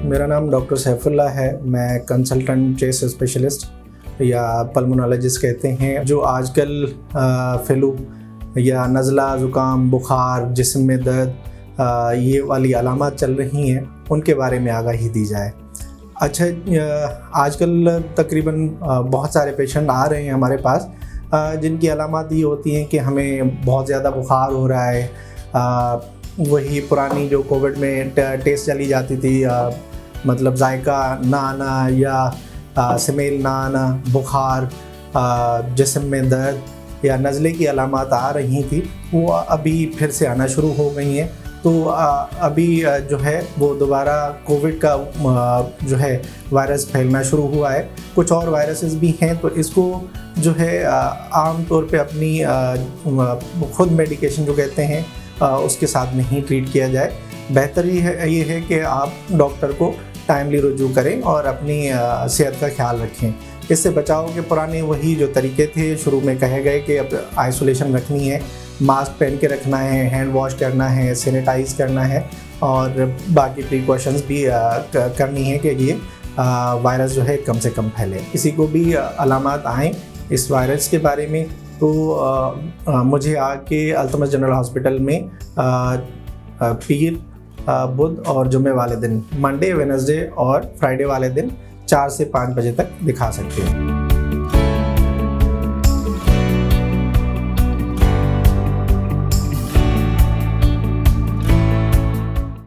मेरा नाम डॉक्टर सैफुल्लाह है। मैं कंसल्टेंट चेस्ट स्पेशलिस्ट या पल्मोनोलॉजिस्ट कहते हैं। जो आजकल फ्लू या नज़ला, ज़ुकाम, बुखार, जिस्म में दर्द, ये वाली अलामत चल रही हैं, उनके बारे में आगाही दी जाए। अच्छा, आजकल तकरीबन बहुत सारे पेशेंट आ रहे हैं हमारे पास जिनकी अलामत ये होती हैं कि हमें बहुत ज़्यादा बुखार हो रहा है। वही पुरानी जो कोविड में टेस्ट चली जाती थी, मतलब जायका ना आना या स्मेल ना आना, बुखार, जिस्म में दर्द या नज़ले की अलामत आ रही थी, वो अभी फिर से आना शुरू हो गई हैं। तो अभी जो है वो दोबारा कोविड का जो है वायरस फैलना शुरू हुआ है। कुछ और वायरसेस भी हैं, तो इसको जो है आम तौर पे अपनी खुद मेडिकेशन जो कहते हैं उसके साथ नहीं ट्रीट किया जाए। बेहतर ये है कि आप डॉक्टर को टाइमली रुजू करें और अपनी सेहत का ख्याल रखें। इससे बचाव के पुराने वही जो तरीके थे, शुरू में कहे गए कि अब आइसोलेशन रखनी है, मास्क पहन के रखना है, हैंड वॉश करना है, सैनिटाइज करना है और बाकी प्रिकॉशंस भी करनी है कि ये वायरस जो है कम से कम फैले। किसी को भी अलामत आएँ इस वायरस के बारे में तो मुझे आके अल्तमश जनरल हॉस्पिटल में पीर, बुध और जुम्मे वाले दिन, मंडे, वेडनेसडे और फ्राइडे वाले दिन 4 से 5 बजे तक दिखा सकते हैं।